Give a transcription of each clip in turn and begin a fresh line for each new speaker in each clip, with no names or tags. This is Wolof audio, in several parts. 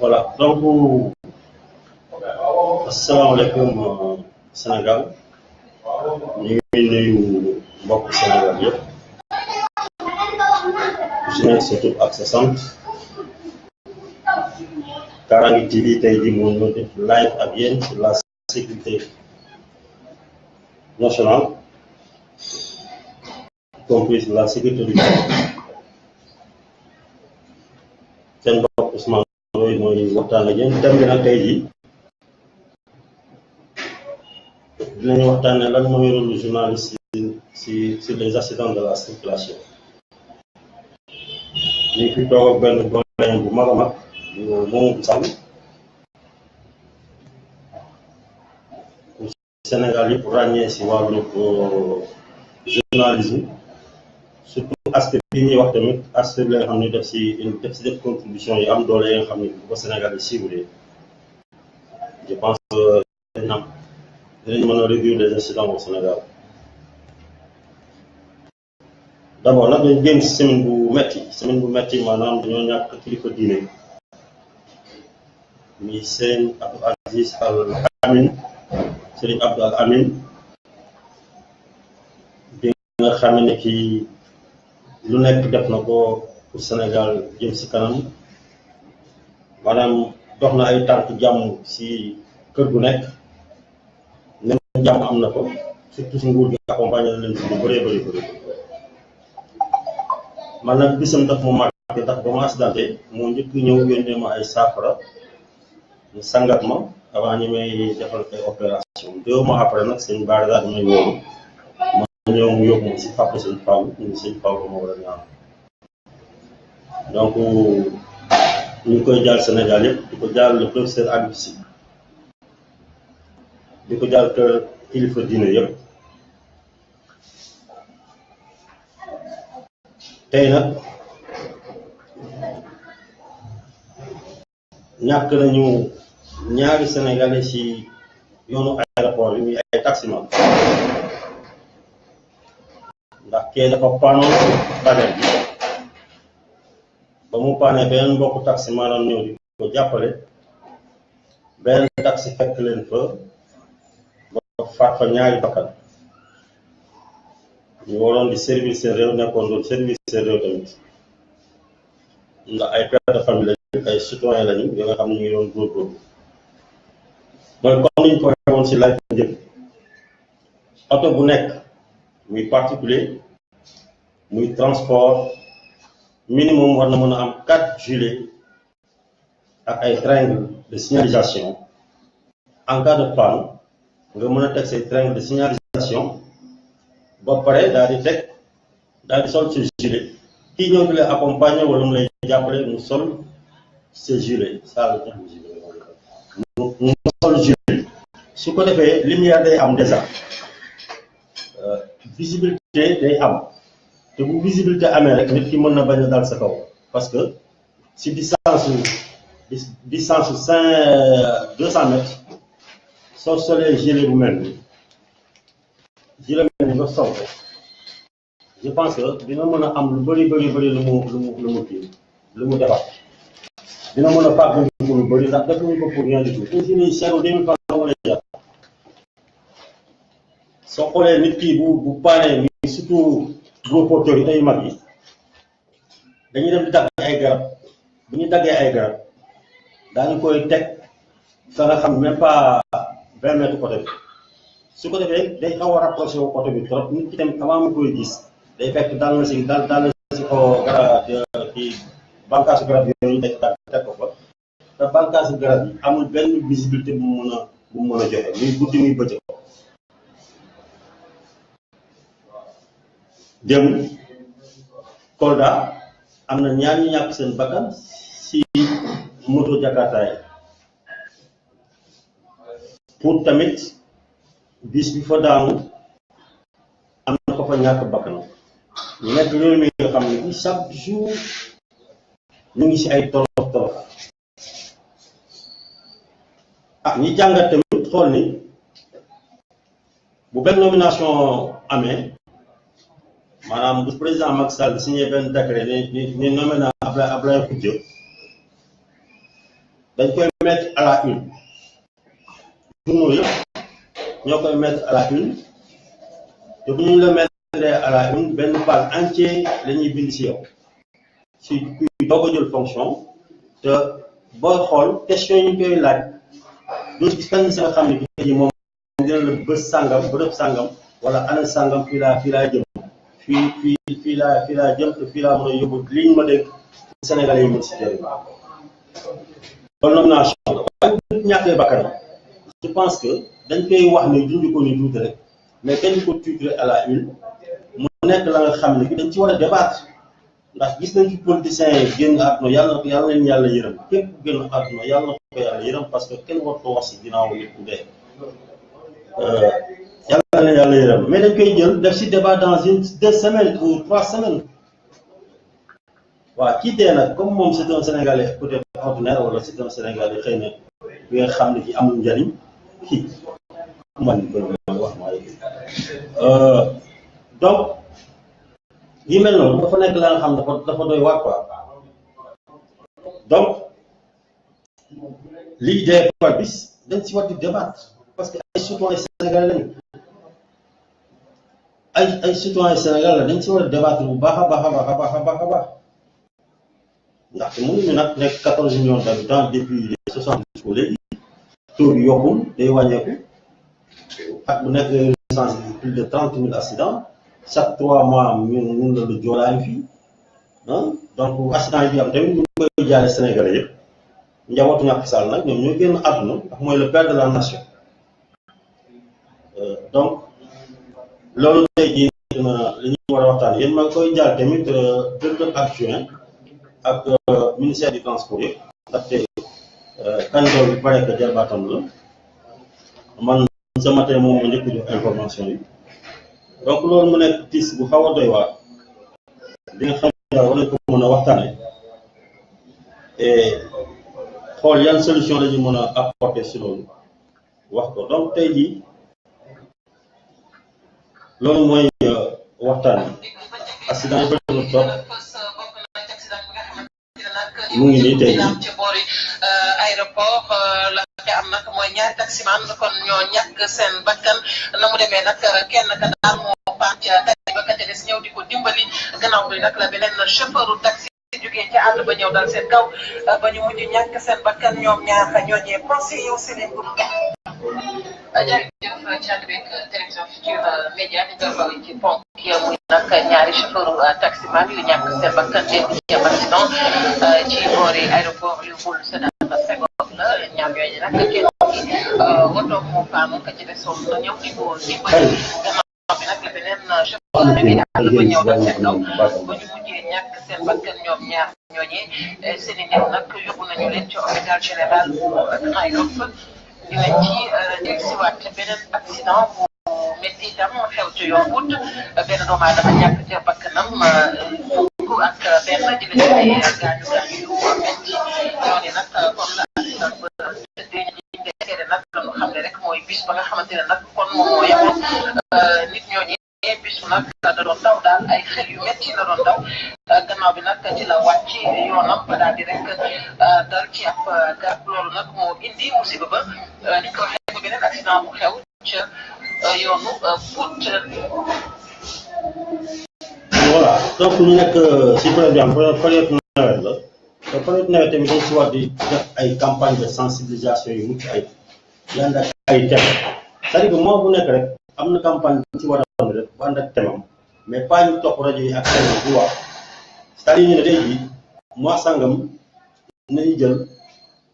Voilà, donc asalaamaaleykum Sénégal ñu ngi nuyu mbokk Sénégal yëpp ku ci nekk sa tur ak sa sant. Karange TV tey jii moo ñu def live ak yéen sur la sécurité nationale, y compris la sécurité du Sénégal. Seen mbokk Ousmane Ndoye mooy waxtaan ak yéen thème bi nag tey jii dinañu waxtaanee lan mooy rôle journaliste sur les accidents de la circulation. ñu ngi fi toog ak benn doyen bu mag a mag Mamadou Sall Sénégal yëpp ràññee si wàllu journalisme, surtout aspect bi ñuy wax tamit aspect bi nga xam ne def si contribution yi am doole yi nga xam ne bu ko Sénégal yi suivre. Je pense que dinañ mën a réduire les accidents au Sénégal. D'abord nag dañu génn si semaine bu metti maanaam dañoo ñàkk kilifa diine mi Serigne Abdou Aziz Al Amin, Serigne Abdou Al Amin bi nga xam ne kii lu nekk def na ko pour Sénégal jëm si kanam, maanaam dox na ay tànk jàmm si kër gu nekk ne jàmm am na ko, surtout si nguur gi accompagné leen si lu bëree bëri. man nag bisam daf ma marqué ndax ba ma accidenté moo njëkk ñëw yónnee ma ay saafara ñu sangat ma avant ñu may defal ay opération. 2 mois après nag seen baar daal may wóolu ma ñëw mu yóbbu ma si papa seen Fall ñu seen Fall ma war a ñaan. donc ñu ngi koy jaal Sénégal yëpp di ko jaal le professeur Habib Sy, di ko jaal kër kilifa diine yëpp. tey nag ñàkk nañu ñaari sénégalais ci yoonu aéroport yi muy ay taximan, ndax kee dafa paanoon ci baguette bi ba mu paanee beneen mbokku taxi maanaam ñëw di ko jàppale, beneen taxi fekk leen fa ba faat fa ñaari bakkan. ñu waroon di service seen réew nekkoon doon service seen réew tamit, ndax ay père de famille lañu, ay citoyen lañu yoo nga xam ne ñu ngi doon góorgóorlu. mooy comme ni ñu ko waxee woon si laaj njëkk, oto bu nekk muy particulier muy transport minimum war na mën a am 4 gilets ak ay tringles de signalisation. en cas de panne nga mën a teg say tringles de signalisation ba pare daal di sol ci gilet, kii ñëw di lay accompagner wala mu lay jàppale mu sol ce gilet mu sol gilet. su ko defee lumière day am déjà, visibilité day am, te bu visibilité amee rek nit ki mën na bañ a dal sa kaw, parce que si distance su 200 mètres soo solee gilet bu mel ni nga sol ko, je pense que dina mën a am lu bëri lu mu defar, dina mën a fàggandiku lu bëri ndax defuñu ko pour rien du tout. te gilet yi cher 2000 francs moo lay jar. soo xoolee nit ki bu paanee mi surtout gros porteurs yi ay mag yi dañuy dem di dagg ay garab, bu ñu daggee ay garab daañu koy teg fa nga xam même pas 20 mètres côté bi. su ko defee day xaw a rapproché wu côté bi trop, nit ki tamit avant mu koy gis day fekk dal na si ko garab ci bànqaasu garab yooyu day teg ko fa, te bànqaasu garab yi amul benn visibilité bu mu mën a joxe, muy guddi muy bëccëg. dem Kolda am na ñaar ñu ñàkk seen bakkan si moto Jakarta yi. pour tamit bis bi fa daanu am na ko fa ñàkk bakkan. ñu nekk réew mi nga xam ne chaque jour ñu ngi si ay tolof. ñi jàngat tamit xool ni bu benn nomination amee, maanaam bu président Macky Sall signé benn décret ni nommé na Abdoulaye Khoudia, dañ koy mettre à la une journaux yëpp ñoo koy mettre à la une te bu ñu la mettre à la une benn page entier la ñuy bind si yow si kuy doog a jël fonction te booy xool question yi ñu koy laaj doo gis kenn si nga xam ne bii moom dina la bés sàngam bërëb sàngam wala année sàngam fii laa jëm fii laa jëm te fii laa mën a yóbbu li ñu ma dégg Sénégalais yi mën si jëriñ loolu nomination la waaye bu ñàkkee bakkanam je pense que dañ koy wax ne junj ko ni tuuti rek mais kenn ko titré à la une mu nekk la nga xam ne bi dañ ci war a débattre ndax gis nañ ci politiciens yi génn àdduna yàlla leen yàlla yërëm képp ku génn àdduna yàlla na ko yàlla yërëm parce que kenn war ko wax si ginnaaw nit ku dee yàlla leen yàlla yërëm mais dañ koy jël def si débat dans une 2 semaines ou 3 semaines waaw kii dee nag comme moom c'est un Sénégalais peut-être ordinaire wala c'est un Sénégalais xëy na bi nga xam ne ci amul njariñ kii man wax donc yi mel noonu dafa nekk la nga xam dafa doy waar quoi donc lii des fois bis dañ si war di débattre parce que ay citoyens sénégalais lañu ay citoyens sénégalais dañ si war a débattre bu baax a baax ndaxte mënuñu nag nekk 14 millions d'habitants depuis les 70 ba léegi taux bi yokkul day wàññeeku at bu nekk recensé plus de 30 000 accidents chaque 3 mois mun la lu joolaay fii donc accident yi bi am tamit ñu koy jaale Sénégalais yëpp njabootu Macky Sall nag ñoom ñoo génn àdduna ndax mooy le père de la nation donc loolu tey jii li ñu war a waxtaan yéen maa ngi koy jaar tamit directeur adjoint ak ministère du transport yëpp ndaxte candidat bi pare que jarbaatam la man ce matin moom ma njëkk jox information yi donc loolu mu nekk tiis bu xaw a doy waar li nga xam ne war nañ ko mën a waxtaane et xool yan solution la ñu mën a apporter si loolu wax ko donc tey jii loolu mooy waxtaan yi accident yi bëri na trop mu ngi nii tey
ci boori aéroport la ca am nag mooy ñaari taximan kon ñoo ñàkk seen bakkan na mu demee nag kenn ka daal moo paan ca taxi ba ka ca des ñëw di ko dimbali gannaaw bi nag la beneen chauffeuru taxi jógee ci àll ba ñëw dal seen kaw ba ñu mujj ñàkk seen bakkan ñoom ñaar ñooñee pensé yow Céline Gouroup jërëjëf Thiat beeg télévision Futurs Médias di jërëjëf ci ponk yi muy nag ñaari chauffeuru taximan yu ñàkk seen bakkan démb ci accident ci boori aéroport Léopold Sédar Senghor la ñaar yooyu nag kenn ki oto moo paanu ka ci desoon na ñëw di ko dimbali gannaaw bi nag la beneen chauffeur bi àll ba ñëw dal seen kaw ba ñu mujjee ñàkk seen bakkan ñoom ñaar ñooñee seen i néew nag yóbbu nañu leen ci hôpital général bu Grand Yoff dinañ ci dellusiwaat beneen accident bu métti itam xew ci yombut benn doomu aadama ñàkk ca bakkanam fukk ak benn di la jëlee gaañu gaañu yu métti ñooñu nag kon la accident ba tëddee ñi seede nag la ñu xam ne rek mooy bis ba nga xamante ne nag kon moom moo yemoon nit ñooñu bis bu nag da doon daw daal ay xel yu métti la doon daw gannaaw bi nag ci la wàcc yoonam ba daal di rek dal ci ab garab loolu nag moo indi musiba ba ni ko waxee ba beneen accident bu xew ca yoonu Pout.
voilà donc ñu nekk si période période nawet la te période nawet tamit dañ si war di def ay campagne de sensibilisation yu mucc ay yànd ak ay thème c'est-à-dire que moom bu nekk rek am na campagne bu ci war a doon rek bu ànd ak thème mais pas ñu topp rajo yi ak thème bu wax c'est-à-dire ñu ne tey jii mois sangam nañu jël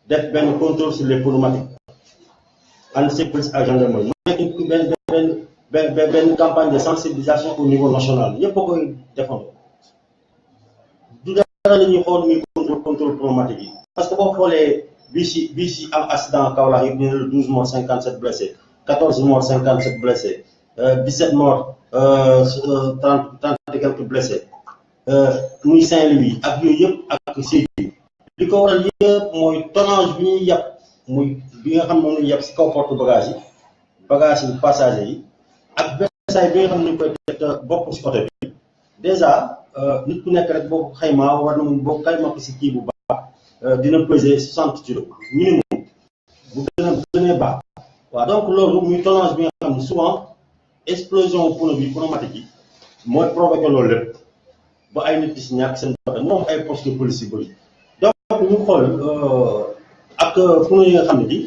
def benn contrôle sur les pneumatiques ànd si police ak gendarmerie mu nekk benn campagne de sensibilisation au niveau national ñëpp a koy defandoo du dara la ñuy xool muy contrôle pneumatique yi parce que boo xoolee bis yi am accident Kaolack yëpp ñu ne la 12 morts 57 blessés 14 morts 57 blessés 17 morts 30 et quelques blessés muy Saint-Louis ak yooyu yëpp ak Sédhiou li ko waral yëpp mooy tonnage bi ñuy yàpp muy bi nga xam ne moom la ñuy yàpp si kaw porte bagage yi passager yi ak beesaay bi nga xam ne ñu koy teg bokk si oto bi dèjà nit ku nekk rek boo xaymaa war na boo xayma ko si kii bu baax dina peser 60 kilos minimum bu gënee baax waaw donc loolu muy tonnage bi nga xam ne souvent explosion pneumatique yi mooy provoqué loolu lépp ba ay nit di si ñàkk seen bakkan moom ay postes de police yu bëri donc ñu xool ak pneu yi nga xam ne bi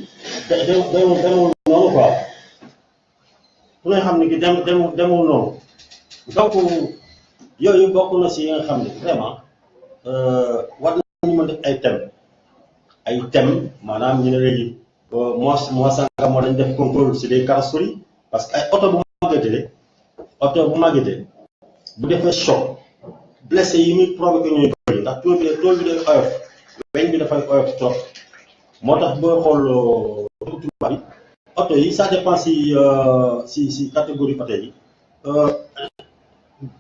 demul noonu quoi pneu yi xam ne ki demul noonu donc yooyu bokk na si yi nga xam ne vraiment war nañu mën def ay thèmes maanaam ñu ne léegi mois sangam moo dañ def contrôle si des carrosseries parce que ay oto bu màggetee bu defee choc blessé yi muy provoqué ñooy bëri ndax tool bi day oyof weñ bi dafay oyof trop moo tax boo xool tubaab bi oto yi ça dépend si catégorie oto yi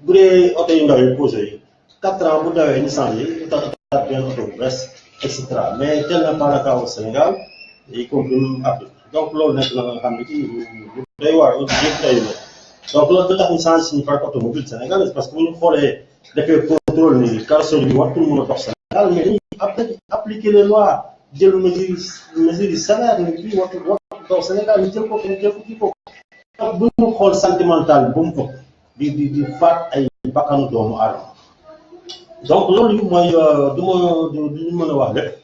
bu dee oto yu ndaw yi posé yi 4 ans bu dawee ñu changé ñu tax benn oto bu bees et cetera mais tel n'est pas le cas au Sénégal y compris Afrique donc loolu nekk na nga xam ne kii lu doy waar yëpp doy na donc loolu da tax ñu changé suñu parc automobile sénégalais parce que bu ñu xoolee defee contrôle ni carrosserie bi wartul mën a dox Sénégal mais dañuy appliquer les lois jël mesures yi sévères ni bii wartul dox Sénégal ñu jël ko kii ko donc bu ñu xool sentimental bi ba mu ëpp di faat ay bakkanu doomu aadama donc loolu mooy du ñu mën a wax lépp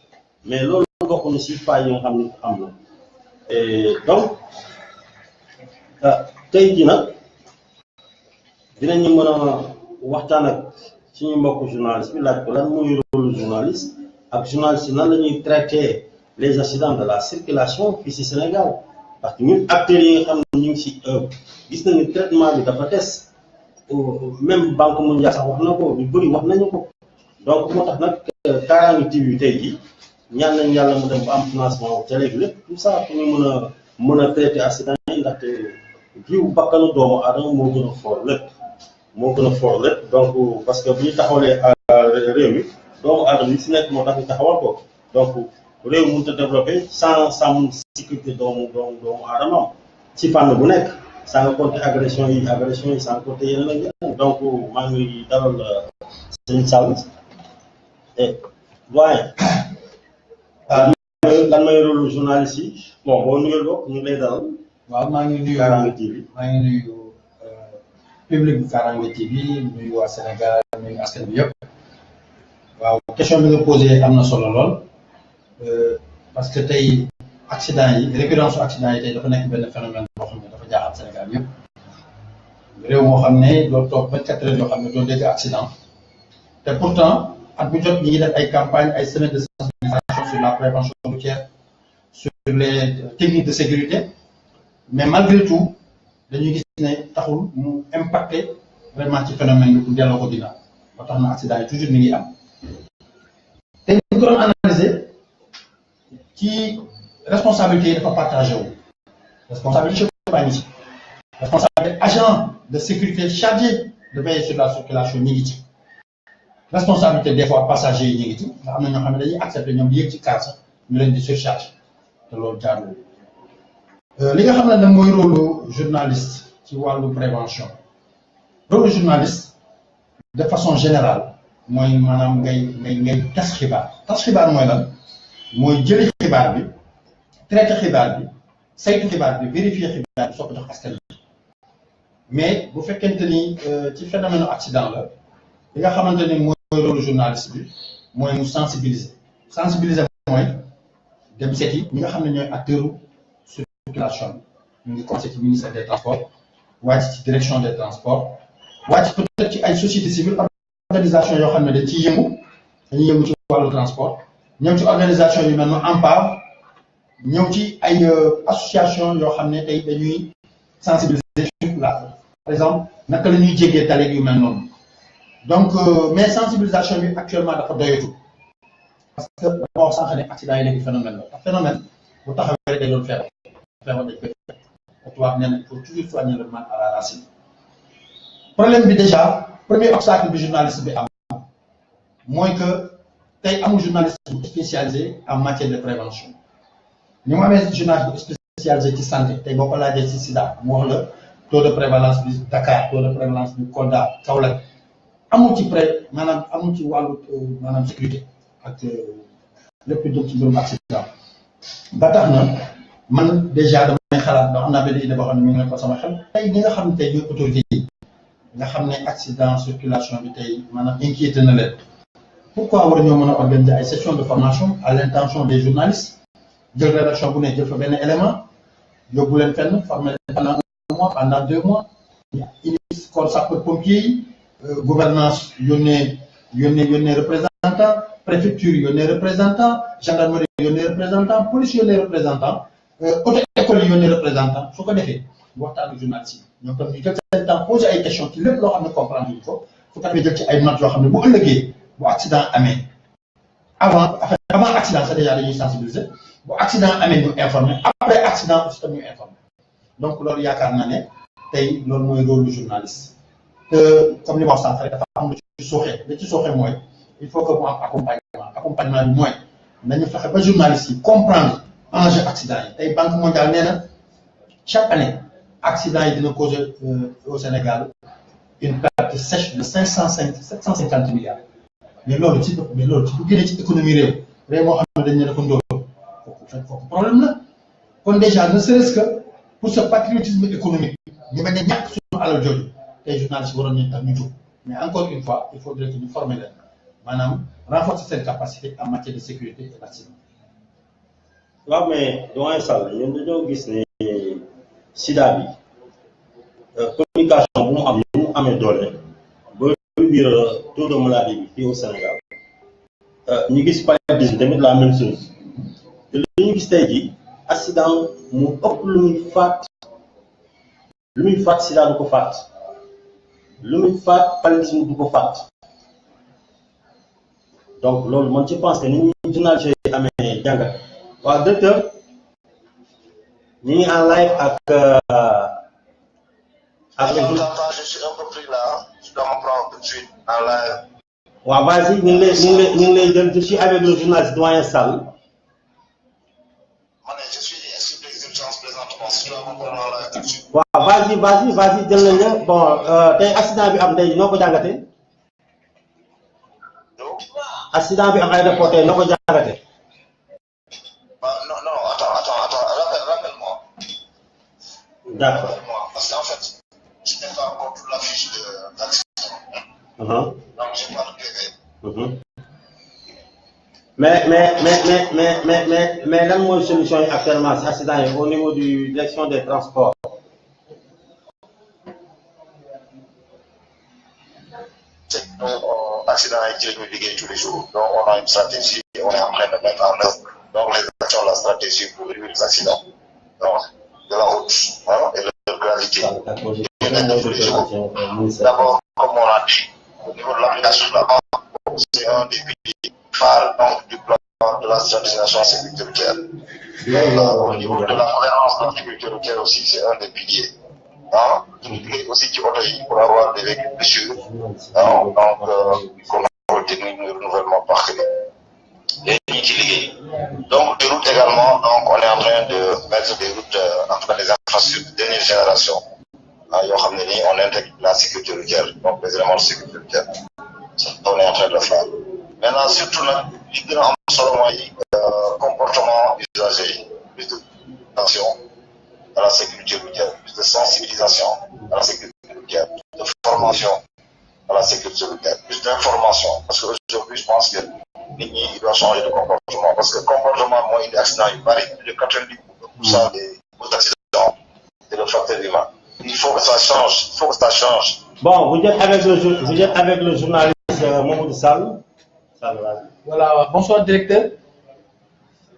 mais loolu bokk na si faay yi nga xam ne am na donc tey jii nag dinañu mën a waxtaan ak suñu mbokku journaliste bi laaj ko lan mooy rôle journaliste ak journaliste nan la ñuy traiter les accidents de la circulation fii si Sénégal parce que ñun acteurs yi nga xam ne ñu ngi si gis nañu traitement bi dafa des même Banque mondiale sax wax na ko ñu bëri wax nañu ko donc moo tax nag Kaaraange TV tey jii ñaan nañ yàlla mu dem ba am financement te léegi lépp tout ça pour ñu mën a traiter accident yi ndaxte jiw bakkanu doomu aadama moo gën a fort lépp donc parce que bu ñu taxawalee réew mi doomu aadama yi si nekk moo tax ñu taxawal ko donc réew mënut a développé sans sàmm sécurité doomu aadama ci fànn bu nekk sans nga compter agression yi sans compter yeneen ak yeneen donc maa ngi dalal sëñ Sall et doyen lan may rôle journaliste yi bon boo nuyoo bokk ñu ngi lay dalal.
waaw maa ngi nuyu
Kaaraange TV
public bu Kaaraange TV nuyu waa Sénégal nuyu askan bi yëpp waaw question bi nga posé am na solo lool parce que tey accident yi récurrence accident yi tey dafa nekk benn phénomène boo xam ne dafa jaaxal Sénégal yëpp réew moo xam ne doo toog 24 heures yoo xam ne doo dégg accident te pourtant at bu jot ñi ngi def ay campagne ay semaines de sensibilisation sur la prévention routière sur les techniques de sécurité mais malgré tout dañuy gis ne taxul mu impacté vraiment ci phénomène bi pour delloo ko ginnaaw moo tax na accident yi toujours mi ngi am te ñu ko doon analyser ci responsabilité yi dafa partagé wu responsabilité baa ngi ci responsabilité agent de sécurité chargé de veiller sur la circulation ñi ngi ci responsabilité des fois passagers yi ñu ngi ci nga am na ñoo xam ne dañuy accepté ñoom di yëg ci car sax ñu leen di surcharge te loolu jaaduwul li nga xam ne nag mooy rôle journaliste ci wàllu prévention rôle journaliste de façon générale mooy maanaam ngay tas xibaar mooy lan mooy jëli xibaar bi traité xibaar bi saytu xibaar bi vérifier xibaar bi soo ko jox askan bi mais bu fekkente ni ci phénomène accident la li nga xamante ni mooy rôle journaliste bi mooy mu sensibiliser mooy dem seeti ñi nga xam ne ñooy acteurs circulation bi ñu ngi commencé ci ministère des transports wàcc ci direction des transports wàcc peut-être ci ay société civile organisation yoo xam ne dañ ciy dañuy yëngu ci wàllu transport ñëw ci organisation yu mel ne ANPAV ñëw ci ay association yoo xam ne tey dañuy sensibiliser sur la par exemple naka la ñuy jéggee taleeg yu mel noonu donc mais sensibilisation bi actuellement dafa doyatu parce que dama wax sànq ne accident yi léegi phénomène la phénomène bu taxawee rek day doon feebar dañ koy fekk tubaab nee na il faut toujours soigner le mal à la racine problème bi déjà premier obstacle bi journaliste bi am mooy que tey amul journaliste bu spécialisé en matière de prévention ni mu amee journaliste bu spécialisé ci santé tey boo ko laajee ci sida mu wax la taux de prévalence bi Dakar taux de prévalence bi Kolda Kaolack amul ci amul ci wàllu maanaam sécurité ak lépp lu jëm ci mbirum accident ba tax na man déjà damay xalaat ba xam naa benn idée boo xam ne mi ngi ko sama xel tey ñi nga xam ne tey ñooy autorités yi nga xam ne accident circulation bi tey maanaam inquiété na leen pourquoi war ñoo mën a organiser ay sessions de formation à l'intention des journalistes jël rédaction bu ne jël fa benn élément yóbbu leen fenn former leen pendant 1 mois pendant 2 mois indi corps sapeurs-pompiers yi gouvernance yónnee représentant préfecture yónnee représentant gendarmerie yónnee représentant police yónnee représentant auto école yi yónnee représentant su ko defee waxtaan ak journalistes yi ñoom tam ñu jël seen temps poser ay questions ci lépp loo xam ne comprendre ñu ko su ko defee jël ci ay notes yoo xam ne bu ëllëgee bu accident amee avant accident c'est déjà dañuy sensibiliser bu accident amee ñu informer après accident aussi tam ñu informer donc loolu yaakaar naa ne tey loolu mooy rôle du journaliste te comme li ma wax sànq rek dafa am lu ci sooxe li ci sooxe mooy il faut que mu am accompagnement bi mooy nañu fexe ba journalistes yi comprendre enjeu accident yi tey Banque mondiale nee na chaque année accident yi dina causer au Sénégal une perte sèche de 750 milliards mais loolu ci bu génnee ci économie réew moo xam ne dañ ne dafa ndóol foofu problème la kon déjà ne serait-ce que pour ce patriotisme économique ñu mel ne ñàkk suñu alal jooju tey journalistes yi waroon nañu tax ñu jóg mais encore une fois il faudrait que ñu former leen maanaam renforcer seen capacité en matière de sécurité et d'accident.
waaw mais doyen Sall ñun dañoo gis ne sida bi communication bu mu am ni mu amee doole ba biir taux de maladie bi fii au Sénégal ñu gis paludisme tamit la même chose te li ñu gis tey jii accident mu ëpp lu muy faat sida du ko faat lu muy faat paludisme du ko faat donc loolu man je pense que ni ñu journaliste yi amee jàngat waaw docteur ñu ngi en live ak
je suis un peu pris là, je dois me prendre tout de suite en live.
waaw vas-y ñu ngi lay jël je suis avec le journaliste doyen Sall.
Je suis inscrit des urgences présentement, je dois me prendre en live tout de suite.
waaw vas-y jël nañ la bon tey accident bi am tey noo ko jàngatee. accident bi am aéroport tey noo ko jàngatee.
Non, attends, rappelle-moi.
D'accord.
Parce qu'en fait, je n'ai pas encore toute la fiche d'accident. Donc, je parle PV.
Mais lan mooy solution yi actuellement si accident yi au niveau du direction des transports.
Accident yi ci la ñuy liggéey tous les jours. Donc, on a une stratégie, on est en train de mettre en œuvre. Donc, les actions, la stratégie pour réduire les accidents. Donc, de la route et de leur gravité. D'abord, comme on l'a dit, au niveau de l'application de la banque, c'est un des piliers phares donc, du plan de la stratégisation sécurité routière. Au niveau de la gouvernance de la sécurité routière aussi, c'est un des piliers. Nous aussi qui pour avoir des véhicules plus sûrs. Donc, qu'on a retenu le renouvellement parfait. Et donc, des routes également, donc on est en train de mettre des routes, en tout cas des infrastructures de dernière génération. On intègre la sécurité routière, donc les éléments de sécurité routière. On est en train de le faire. Maintenant, surtout, le comportement usager, plus d'attention à la sécurité routière, plus de sensibilisation à la sécurité routière, de formation à la sécurité routière, plus d'information. Parce qu'aujourd'hui, je pense que il doit changer de comportement. Parce que le comportement, moi, il y a des accidents, il varie plus de 90% des accidents, c'est le facteur humain. Il faut que ça change,
Bon, vous êtes avec le journaliste Mamoudou Sall.
Voilà, bonsoir directeur.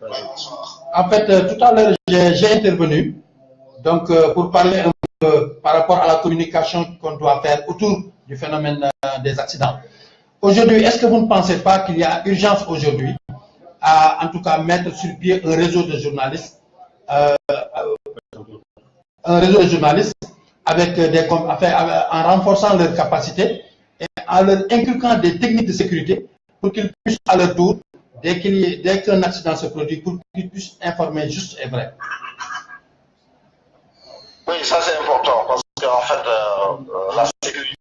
Oui, bonsoir.
En fait, tout à l'heure, j'ai intervenu donc, pour parler un peu par rapport à la communication qu'on doit faire autour du phénomène des accidents. Aujourd'hui, est-ce que vous ne pensez pas qu'il y a urgence aujourd'hui à, en tout cas, mettre sur pied un réseau de journalistes, avec en renforçant leurs capacités et en leur inculquant des techniques de sécurité pour qu'ils puissent à leur tour, dès qu'un accident se produit, pour qu'ils puissent informer juste et vrai.
Oui, ça c'est important parce qu'en fait, la sécurité,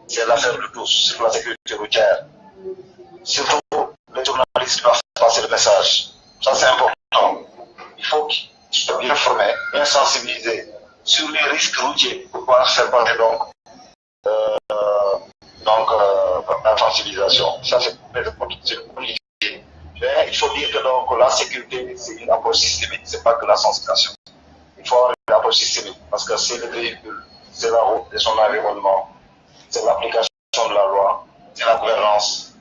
c'est l'affaire de tous, c'est la sécurité routière. Surtout les journalistes doivent passer le message. Ça, c'est important. Il faut qu'ils soient bien formés, bien sensibilisés sur les risques routiers pour pouvoir faire passer la sensibilisation. Ça, c'est une bonne idée. Mais il faut dire que donc, la sécurité, c'est une approche systémique, c'est pas que la sensibilisation. Il faut avoir une approche systémique parce que c'est le véhicule, c'est la route et son environnement, c'est l'application de la loi, c'est la gouvernance.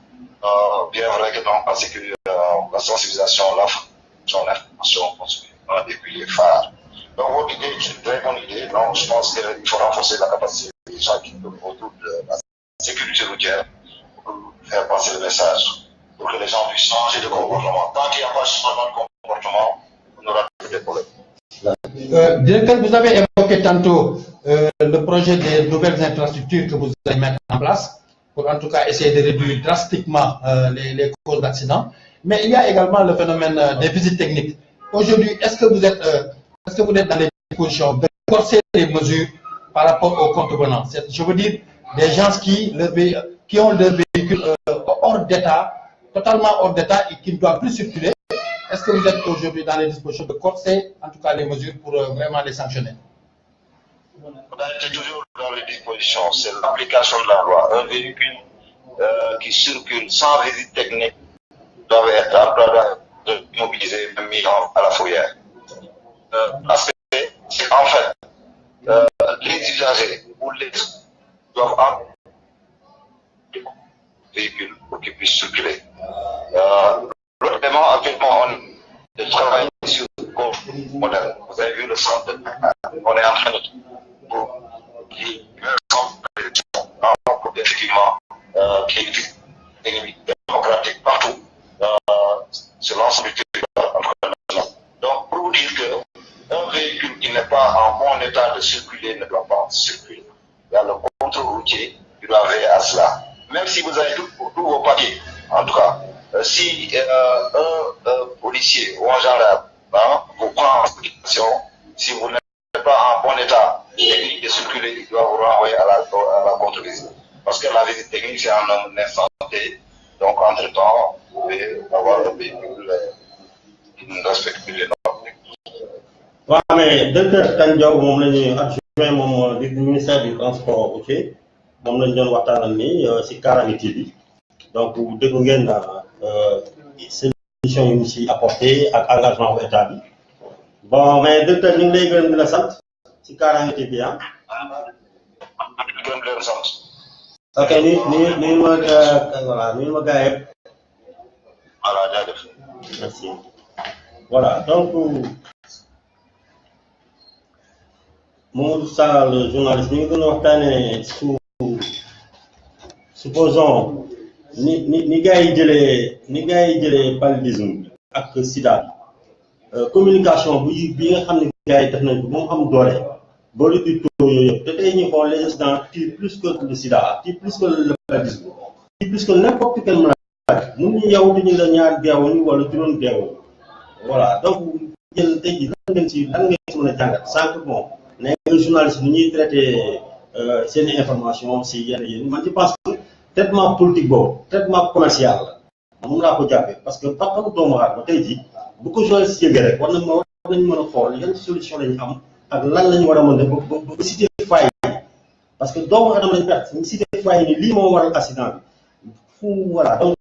Bien vrai que donc, la sécurité, la sensibilisation, l'information constituent des piliers phares. Donc, votre idée est une très bonne idée. Donc, je pense qu'il faut renforcer la capacité des gens qui sont autour de la sécurité routière pour faire passer le message, pour que les gens puissent changer de comportement. Tant qu'il n'y a pas de changement de comportement, on aura des problèmes.
Directeur, vous avez évoqué tantôt le projet des nouvelles infrastructures que vous allez mettre en place pour en tout cas essayer de réduire drastiquement les causes d'accidents. Mais il y a également le phénomène des visites techniques. Aujourd'hui, est-ce que vous êtes dans les dispositions de corser les mesures par rapport aux contrevenants? Je veux dire, des gens qui ont leur véhicule hors d'état, totalement hors d'état et qui ne doivent plus circuler. Est-ce que vous êtes aujourd'hui dans les dispositions de corser, en tout cas, les mesures pour vraiment les sanctionner?
On est toujours dans les dispositions, c'est l'application de la loi. Un véhicule qui circule sans visite technique doit être immobilisé, mis à la fourrière. L'aspect, c'est en fait, les usagers ou les doivent avoir des véhicules pour qu'ils puissent circuler. L'autre élément, actuellement, on travaille sur le modèle. Vous avez vu le centre, on est en train de effectivement, qui est démocratique partout, sur l'ensemble du territoire. Donc, pour vous dire qu'un véhicule qui n'est pas en bon état de circuler ne doit pas circuler. Il y a le contrôle routier qui doit veiller à cela. Même si vous avez tous vos papiers, en tout cas, si un policier ou un gendarme vous prend en situation, si vous n'êtes pas en bon état technique de circuler, il doit vous renvoyer à la contre-visite. Parce que la visite technique, c'est en un instant T. Donc, entre-temps, vous pouvez avoir le véhicule qui ne respecte plus les normes.
Oui, mais docteur Tandiaw, moom la ñuy adjoint moom du ministère du transport routier moom lañ doon waxtaanal ni si kaaraange bi donc dégg ngeen solution yu ñu si apporté ak engagement bu état bi bon mais docteur ñu ngi lay gërëm di la sant si kaaraange bi ah.
Gërëm leen sant.
ok ni ma voilà ni ma gars yëpp.
Voilà, jaajëf.
Merci. Voilà, donc Mamadou Sarr, le journaliste, nous allons waxtaanee supposons ni gars yi jëlee paludisme ak sida communication bi nga xam ne gars yi def nañ ko moom am doole boo di taux yooyu yëpp te tey ñu xool les incidents tuent plus que le sida, tuent plus que le paludisme, tuent plus que n'importe quelle maladie. Mun ñu yow dañu la ñaar deewuñu wala juróom deewuñu voilà donc jël tey jii lan ngeen si mën a jàngat sànq bon ne journaliste ni ñuy traité seen information si yenn man je pense que traitement politique boobu traitement commercial la moom laa ko jàppee parce que bakkan doomu aadama tey jii bu ko journaliste yëgee rek war nañ mën a xool yan solution lañu am ak lan lañu war a mën def ba cité faay parce que doomu aadama lañu perte ñu cité faay ni lii moo waral accident bi fu voilà donc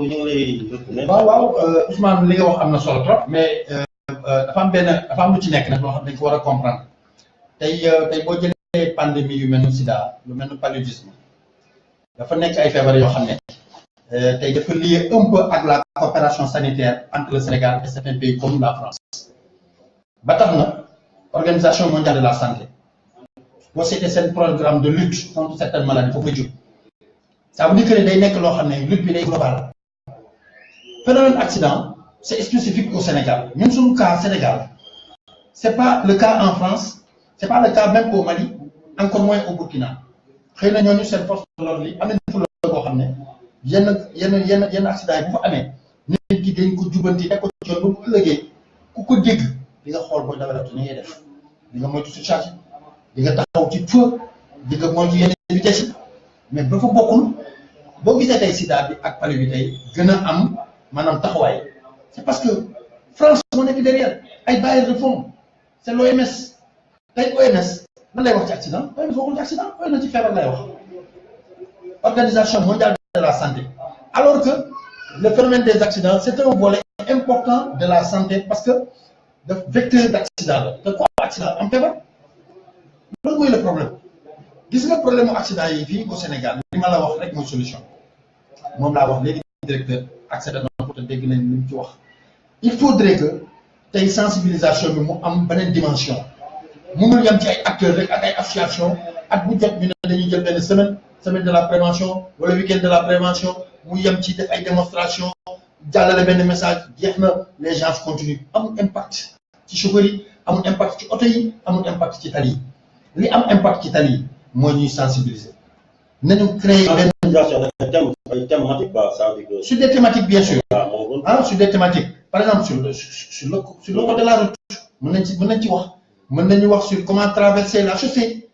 ñu ngi lay
waaw Ousmane li nga wax am na solo trop mais dafa am lu ci nekk nag loo xam ne dañ ko war a comprendre tey boo jëlee pandémie yu mel ni sida lu mel ni paludisme dafa nekk ay feebar yoo xam ne tey dafa lié un peu ak la coopération sanitaire entre le Sénégal et certains pays comme la France ba tax na Organisation mondiale de la santé boo seetee seen programme de lutte contre certaines maladies foofu la jóg ça veut dire que day nekk loo xam ne lutte bi day global phénomène accident c'est spécifique au Sénégal ñun suñu cas Sénégal c'est pas le cas en France c'est pas le cas même au Mali encore moins au Burkina xëy na ñooñu seen force de l'ordre li am nañu fu la boo xam ne yenn accident yi bu fa amee nit ki dañ ko jubanti teg ko ci yoon ba mu ëllëgee ku ko dégg di nga xool boo dawalatu ni ngay def di nga moytu surcharge di nga taxaw ci feu di nga moytu yenn vitesse yi mais ba fa bokkul boo gisee tey sida bi ak palu bi tey gën a am maanaam taxawaay c'est parce que France moo nekk derrière ay bailleurs de fonds c'est l'OMS tey OMS lan lay wax ci accident OMS waxul ci accident OMS ci feebar lay wax Organisation mondiale de la santé alors que le phénomène des accidents c'est un volet important de la santé parce que le vecteur d'accident la te quoi accident am feebar loolu mooy le problème gis nga problème mu accident yi fii au Sénégal li ma la wax rek mooy solution moom laa wax léegi directeur accédé na ko te dégg nañ li mu ci wax il faudrait que tey sensibilisation bi mu am beneen dimension mënul yem ci ay acteurs rek ak ay association at bu jot ñu ne dañuy jël benn semaine de la prévention wala week-end de la prévention mu yem ci def ay démonstration jàllale benn message jeex na les gens continuent amul impact ci chauffeurs yi amul impact ci oto yi amul impact ci tali yi li am impact ci tali yi mooy ñuy sensibiliser nañu créer benn
ay thématique quoi, ça veut dire que
sur des thématiques bien sûr
ah,
sur des thématiques par exemple sur le code de la route mën nañ ci wax mën nañu wax sur comment traverser la chaussée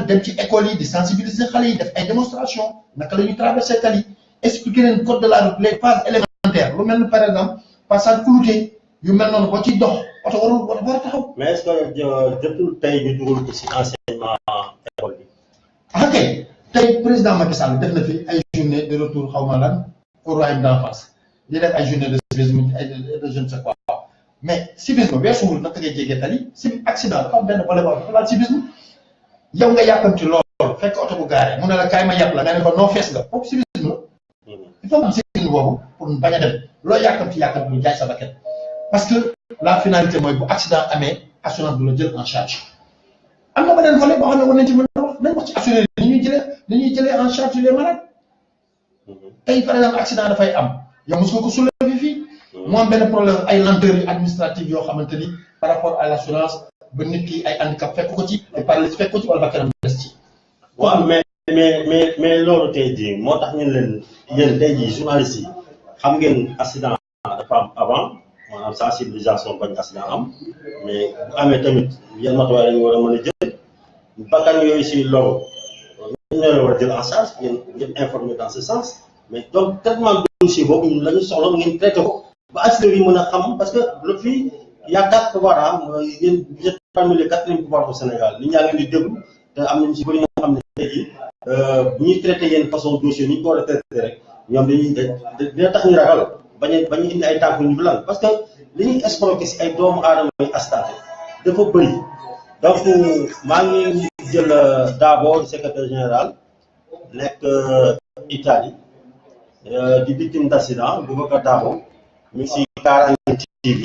dem ci école yi di sensibiliser xale yi def ay démonstration naka la ñuy traverser tali expliquer leen code de la route les phases élémentaires lu mel ni par exemple passage clouté yu mel noonu boo ciy dox oto war a taxaw.
mais est-ce que jotul tey ñu dugal ko ci enseignement école bi.
ok tey président Macky Sall def na fi ay journée de retour xaw ma lan au royaume d'enfance di def ay journée de civisme de je ne sais quoi mais civisme weesuwul naka ngay jégee tali ci accident dafa am benn volet boo xam ne civisme yow nga yàkkamti lool fekk oto bu gaare mu ne la kaay ma yàpp la nga ne ko noo fees nga foofu civisme la il faut am civisme boobu pour bañ a dem loo yàkkamti lu jaay sa bakkan parce que la finalité mooy bu accident amee assurance du la jël en charge am na beneen volet boo xam ne war nañ ci mën a wax nañ wax ci assuré ni ñuy jëlee en charge les malades tey par exemple accident dafay am yow mos nga ko soulever fii mu am benn problème ay lenteurs administratives yoo xamante ni par rapport à l'assurance ba nit ki ay handicap fekk ko ci ay paralysie fekk ko ci wala bakkanam des ci.
waaw mais loolu tey jii moo tax ñu leen yéen tey jii journalistes yi xam ngeen accident dafa am avant maanaam sensibilisation bañ accident am mais bu amee tamit yan matuwaay la ñu war a mën a jël bakkan yooyu si loolu ñu ne la war a jël en charge ngeen informer dans ce sens mais donc traitement dossier boobu ñun la ñu soxla ngeen traité ko ba accident yi mën a xam parce que le fii y a 4 pouvoirs yéen vous êtes parmi les 4e pouvoirs au Sénégal nit ñaa ngi leen di déglu te am nañu si bëri ñoo xam ne tey jii bu ñuy traité yenn façon dossier ni ñu ko war a traité rek ñoom dina tax ñu ragal bañ a indi ay tànk ñu lan parce que li ñuy escroquer si ay doomu aadama yi accidenté dafa bëri donc maa ngi jël Dabo secrétaire général nekk Italie di victime d'accident Boubacar Dabo mi ngi si Kaaraange TV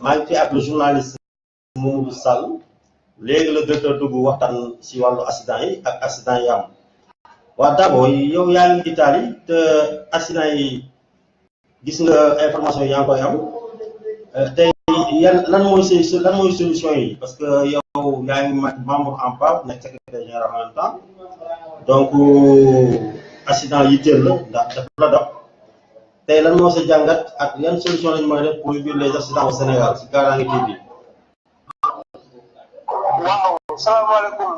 maa ngi fi ak le journaliste Mamadou Sall léegi le directeur dugg waxtaan si wàllu accident yi ak accident yi am waa Dabo yow yaa ngi Italie te accident yi gis nga information yi yaa ngi koy am tey lan mooy solution yi parce que yow yaa ngi membre en PAP nekk secrétaire général en même temps donc accident yi teel la ndax daf la dox tey lan moo sa jàngat ak yan solution lañu mën a def pour réduire les accidents au Sénégal si Kaaraange TV.
waaw salaamaaleykum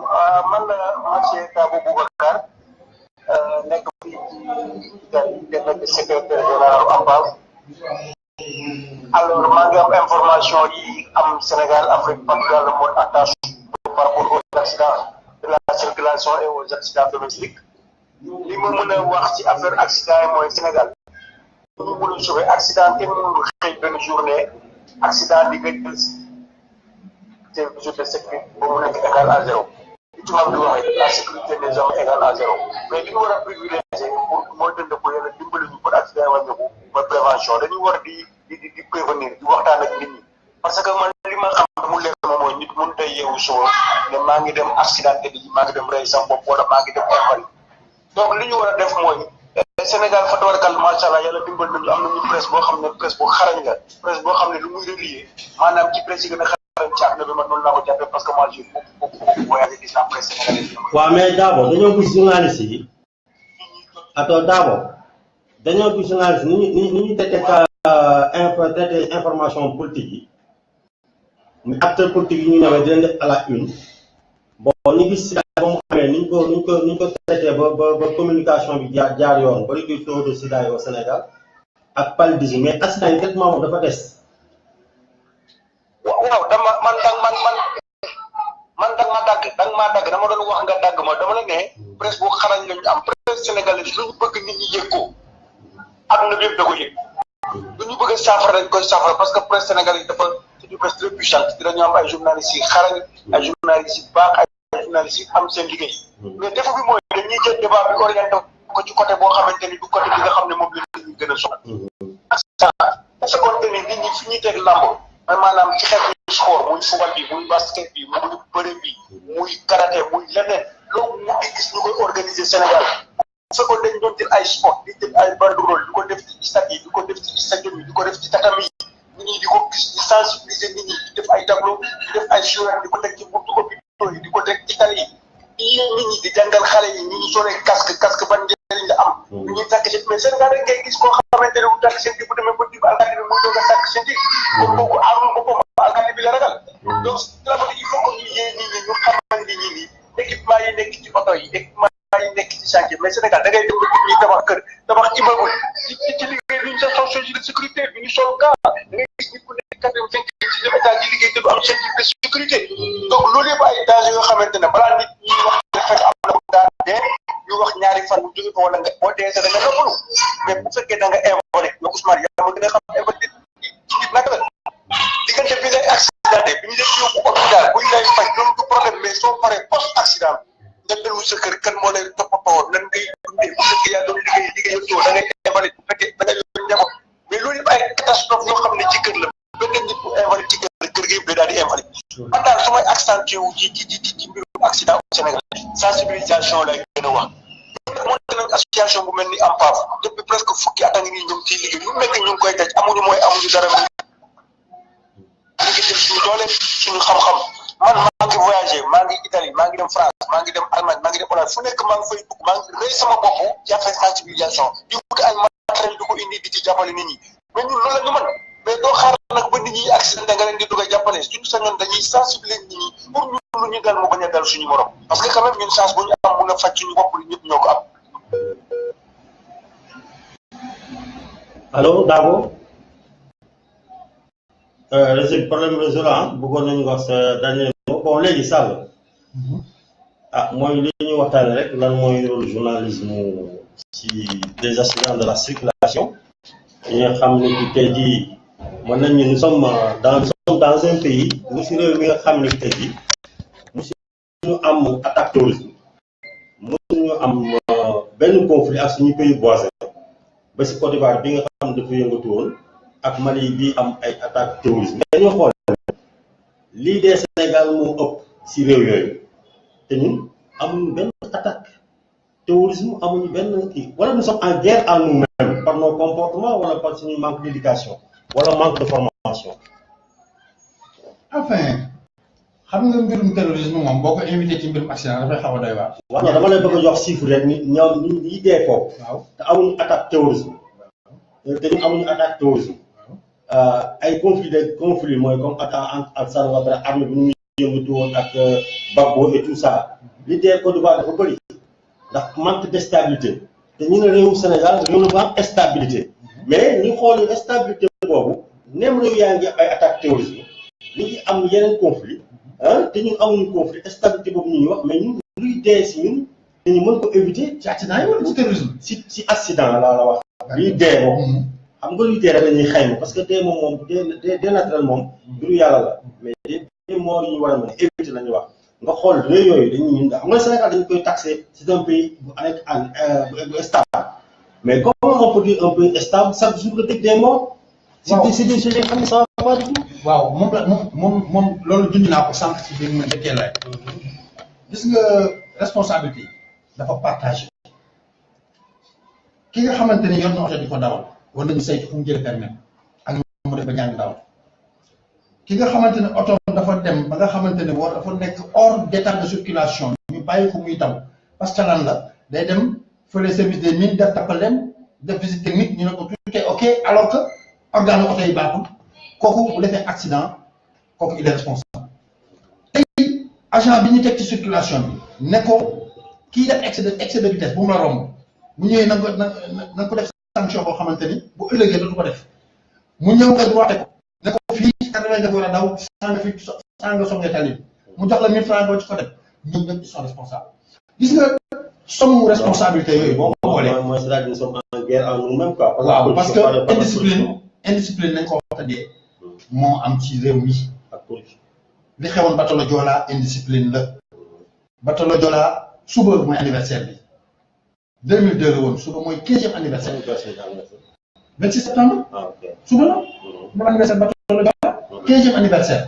man la monsieur Dabo Boubacar nekk fii ci nekk secrétaire général AMPAV alors maa ngi am information yi am Sénégal Afrique partout dans le monde attention par rapport aux accidents de la circulation et aux accidents domestiques li ma mën a wax ci affaire accident yi mooy Sénégal bu ñu mën a sauver accident kenn mënul xëy benn journée accident di nga jël c'est mesure de sécurité ba mu nekk égal à 0 li tubaab di waxee la sécurité des hommes égale à 0 mais li ñu war a privilégier pour mooy dënd ko yàlla dimbali ñu pour accident yi wàññeeku mooy prévention dañu war di prévenir di waxtaan ak nit ñi parce que man li ma xam mu leer ma mooy nit mënut a yeewu suba ne maa ngi dem accidenté bi maa ngi dem rey sama bopp wala maa ngi dem invalide donc li ñu war a def mooy Sénégal fa tawarkal macha allah yàlla dimbal nañu am nañu presse boo xam ne presse bu xarañ la presse boo xam ne lu muy relier maanaam ci presse yi gën a xarañ ci àdduna bi man noonu laa ko jàppee parce que moi j'ai beaucoup voyagé gis naa presse sénégalaise.
waaw mais Dabo dañoo gis journaliste yi Dabo dañoo gis journaliste ni ñu traité information politique yi mais acteur politique yi ñu newee dinañ def à la une bon ñu gis si ba mu amee ni ñu ko traité ba communication bi jaar yoon ba réduire taux de sida yi au Sénégal ak paludisme mais accident yi traitement moom dafa des.
waaw dama man danga maa dagg dama doon wax nga dagg ma dama la ne presse bu xarañ lañu am presse sénégalaise lu ñu bëgg nit ñi yëg ko àdduna bi yëpp da ko yëg lu ñu bëgg a saafara dañ koy saafara parce que presse sénégalaise dafa c'est une presse très puissante dañu am ay journalistes yi xarañ ay journalistes yi baax ay journalistes yi am seen liggéey mais défaut bi mooy dañuy jël débat bi orienté ko ci côté boo xamante ni du côté bi nga xam ne moom la ñu gën a soxla bu fekkoon ni nit ñi fi ñuy teg lamb maanaam ci xeetu sport muy football bi muy basket bi muy bëre bi muy karaté muy leneen loolu mu ngi gis ñu koy organiser Sénégal bu fekkoon dañ doon jël ay sport di jël ay banderole di ko def ci stade yi di ko def ci stadium yi di ko def ci tatami yi nit ñi di ko gis di sensibiliser nit ñi di def ay tableau di def ay show di ko teg ci buntu hôpitaux yi di ko teg ci tali yi nit ñi di jàngal xale yi ñu ngi solee casque ban njëriñ la am ñu ñuy tàkk seen mais Sénégal rek ngay gis koo xamante ne bu tàkk seen di bu demee ba di ba alkaati bi muy doog a tàkk seen di kon kooku aarul boppam alkaati bi la ragal donc cela veut dire il faut que ñu yee nit ñi ñu xamal nit ñi ni équipement yi nekk ci oto yi équipement yi nekk ci chantier mais Sénégal da ngay dem ba nit ñi tabax kër tabax immeuble ci liggéey bi ñu sa sol de sécurité bi ñu sol gaa da ngay gis nit ku nekk 85e étage di liggéey te du am ceinture de sécurité donc loolu yëpp ay danger yoo xamante ne balaa nit ñi wax fekk am na daan dee ñu wax ñaari fan mu jóge ko wala nga boo dee da nga noppalu mais bu fekkee da nga involé yow Ousmane yaa ma gën a xam involé ci nit naka la diggante bi ngay accidenté bi ñu def yóbbu hôpital bu ñu lay faj loolu du problème mais soo paree post accident nga dellu sa kër kan moo lay toppatoo nan ngay dundee bu fekkee yaa doon liggéey yow da ngay invalide bu fekkee da ngay yor njaboot mais loolu yëpp ay catastrophe yoo xam ne ci kër la benn nit bu invalide ci kër gi yëpp day daal di invalide man daal su may accentué wu ci mbirum accident au Sénégal sensibilisation lay gën a wax monté nañ association bu mel ni AMPAF depuis presque fukki at a ngi nii ñoom ciy liggéey lu nekk ñu ngi koy daj amuñu dara ñu ngi def suñu doole suñu xam-xam man maa ngi voyagé maa ngi Italie maa ngi dem France maa ngi dem Allemagne maa ngi dem Hollande fu nekk maa ngi fay dugg maa ngi rëy sama bopp jafe sensibilisation di wut ay matériel du ko indi di ci jàppale nit ñi mais ñun loolu la ñu mën mais doo xaar nag ba nit ñi accident nga leen di dugg a jàppale suñu sañoon dañuy sensibiliser nit ñi pour ñu lu ñu dal mu bañ a dal suñu morom parce que quand même ñun chance bu ñu am mun a faj suñu bopp ñëpp ñoo ko am.
allo Dabo problème réseau la bëggoon nañu wax sa dernier mot bon léegi Sall mooy li ñuy waxtaane rek lan mooy rôle journalisme ci des accidents de la circulation ñi nga xam ne ki tey jii mën nañ ñu nous sommes dans un pays mu si réew mi nga xam ne tey jii musuñu am attaque terrorisme musuñu am benn conflit ak suñu pays voisin ba si Côte d'Ivoire bi nga xam ne dafa yëngatu woon ak Mali bi am ay attaque terrorisme mais dañoo xool lii dee Sénégal moo ëpp si réew yooyu te ñun amuñu benn attaque terrorisme amuñu benn kii wala nous sommes en guerre à nous-mêmes par nos comportements wala par suñu manque d'éducation wala manque de formation.
enfin xam nga mbirum terrorisme moom boo ko invité ci mbirum accident dafay xaw a doy waar.
waaw dama lay bëgg a jox chiffre rek ni ñoom ñi dee foofu. waaw te amuñu attaque terrorisme te ñun amuñu attaque terrorisme. ay conflit mooy comme attaque entre Al-Assad Ouattara armée bi ñu yëngatu woon ak Gbagbo et tout ça li dee Côte d'Ivoire dafa bëri ndax manque de stabilité te ñu ne réewu Sénégal réew bu am stabilité mais ñu xool stabilité boobu nem réew yaa ngi ay attaque terrorisme li ngi am yeneen conflit te ñun amuñu conflit stabilité boobu ñuy wax mais ñun luy dee si ñun dañu mën ko éviter ci accident yi wala ci terrorisme si accident laa la wax luy dee boobu xam nga luy dee rek la ñuy xayma parce que dee moom dee naturel moom mbiru yàlla la mais dee moor yi ñu war a mën a éviter la ñuy wax nga xool réew yooyu dañuy ñun xam nga Sénégal dañu koy taxé c'est un pays bu nekk bu stable mais comment on peut dire un pays stable chaque jour nga dégg des morts. waaw c'est des sujets xam ne ça va pas du tout.
waaw moom loolu dund naa ko sànq ci biir ma njëkkee lay gis nga responsabilité dafa partagé ki nga xamante ne yor na oto di ko dawal war nañu saytu fu mu jëlee permis ak mu def ba jàng dawal ki nga xamante ne oto dafa dem ba nga xamante ne war dafa nekk hors d'état de circulation ñu bàyyi ko muy daw parce que lan la day dem fële service des mines def tappalem def visite technique ñu ne ko tout est ok alors que organe oto yi baaxul kooku bu defee accident kooku il est responsable tey agent bi ñu teg ci circulation bi ne ko kii def excès de vitesse bu mu la romb bu ñëwee na nga ko def sanction boo xamante ni bu ëllëgee dootu ko def mu ñëw nga droité ko ne ko fii 80 nga war a daw saa nga songee tali mu jox la 1000 francs boo ci ko def ñoom ñëpp ils sont responsables gis nga somme responsabilité yooyu boo ko xoolee.
mooy c'est-à-dire nous sommes en guerre en nous-mêmes quoi.
waaw parce que indiscipline nañ ko wax dee moo am ci réew mi li xewoon bateau la Joola indiscipline la bateau la Joola suba mooy anniversaire bi 2002 la woon suba mooy 15e anniversaire 26 septembre suba la mooy anniversaire bateau la Joola 15e anniversaire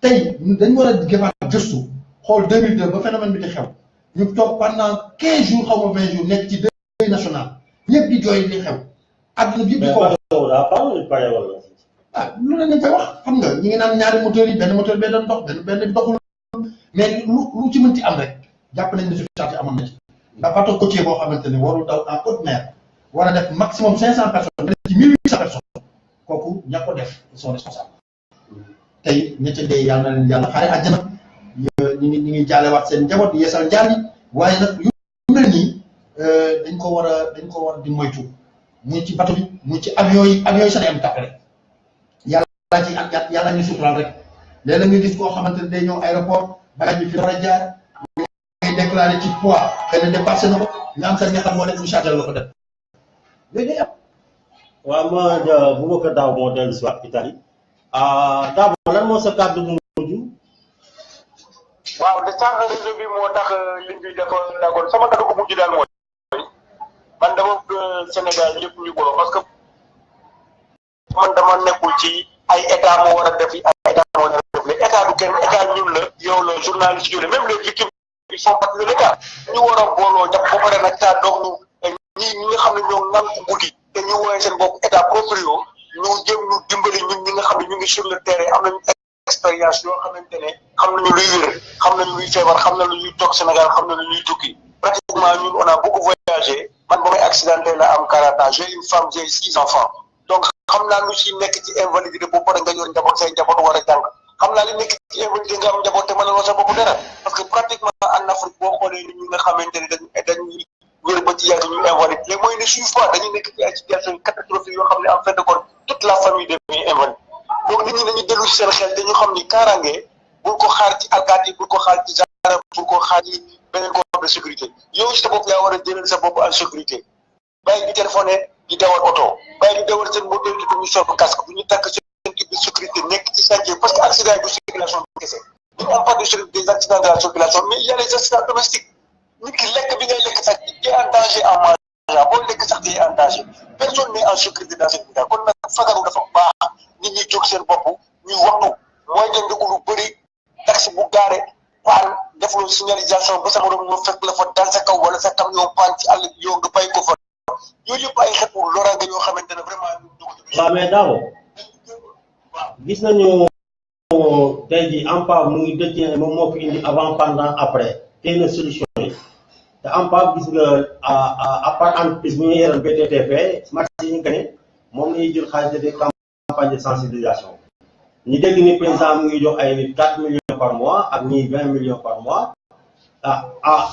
tey dañ war a gëfaat gëstu xool 2002 ba phénomène bi di xew ñu toog pendant 15 jours xaw ma 20 jours nekk ci deuil national ñëpp di jooy li xew àdduna bi yëpp di ko wax lu ne nañ koy wax xam nga ñi ngi naan ñaari moteur yi benn moteur bee doon dox benn bi doxul mais lu ci mënti am rek jàpp nañ ne suffisance amoon na ci ndax bateau côtier boo xamante ni warul daw en haute mer war a def maximum 500 personnes def ci 1800 personnes kooku ña ko def ils sont responsables tey ña ca dee yàlla na leen yàlla xaare àjjana ñi ngi jaalewaat seen njaboot yeesal njaal yi waaye nag yu mel nii dañ ko war a di moytu muy ci bateau bi muy ci avion yi sax day am tàppale yàlla ñu suturaal rek léeg-léeg nga gis koo xamante ne day ñëw aéroport bagage bi fi war a jaar ngay déclaré ci poids xëy na dépassé na ko nga am sa ñaxam moo def ñu chargé la ko def léegi day am.
waaw ma Boubacar Daaw moo dellu si waat Italie Daaw lan moo sa kàddu bu mujj.
waaw de sànq réseau bi moo tax ligne bi dafa daggoon sama kàddu bu mujj daal mooy man dama Sénégal ñëpp ñu ko parce que man dama nekkul ci ay état moo war a def ay état moo war a def le état du kenn état ñun la yow la journaliste yi même les victimes ils sont partie de l'état ñu war a booloo ñëpp ba pare nag saa doog ñi nga xam ne ñoo ngan ko guddi te ñu woowee seen bopp état proprio ñu jëm ñu dimbali ñun ñi nga xam ne ñu ngi sur le terrain am nañu expérience yoo xamante ne xam nañu luy wér xam nañu luy feebar xam nañu luy toog Sénégal xam nañu luy tukki pratiquement ñun on a beaucoup voyagé man ba may accidenté la am 40 ans j'ai une femme j'ai 6 enfants donc xam naa lu ci nekk ci invalidité bu pare nga yor njaboot say njaboot war a jàng xam naa li nekk ci invalidité nga am njaboot te mënaloo sa bopp dara parce que pratiquement en Afrique boo xoolee nit ñi nga xamante ne dañuy wér ba ci yàgg ñu invalide les moyens ne suivent pas dañuy nekk ci ay situation catastrophique yoo xam ne en fait de compte toute la famille devient invalide donc nit ñi dañuy dellu ci seen xel dañu xam ni kaaraange bul ko xaar ci alkaati yi bul ko xaar ci gendarme bul ko xaar ci beneen corps de sécurité yow ci sa bopp yaa war a jëlal sa bopp en sécurité bàyyi di téléphoné di dawal oto bàyyi di dawal seen moteur di ñu sol casque bu ñu takk seen type de sécurité nekk ci chantier parce que accident de circulation bi kese ñu am pas des accidents de la circulation mais il y a les accidents domestiques nit ki lekk bi ngay lekk sax di en danger en mangeant boo lekk sax di en danger personne n'est en sécurité dans cette vie kon nag fagaru dafa baax nit ñi jóg seen bopp ñu waxtu mooy jëndiku lu bëri taxi bu gaare paan defloo signalisation ba sa morom ñoo fekk la fa dal sa kaw wala sa camion paan ci àll bi yow nga bàyyi ko fa yooyu yëpp ay xeetu loraange yoo xamante ne vraiment ñu dugg.
waaw mais Daaw gis nañu tey jii ANPA mu ngi détient moom moo fi indi avant pendant après tey na solution yi te ANPA gis nga à part entreprise bu ñu yoroon BTTP marché yi ñu gagné moom la ñuy jël xaalis de campagne de sensibilisation ñu dégg ni président mu ngi jox ay 4 millions par mois ak ñii 20 millions par mois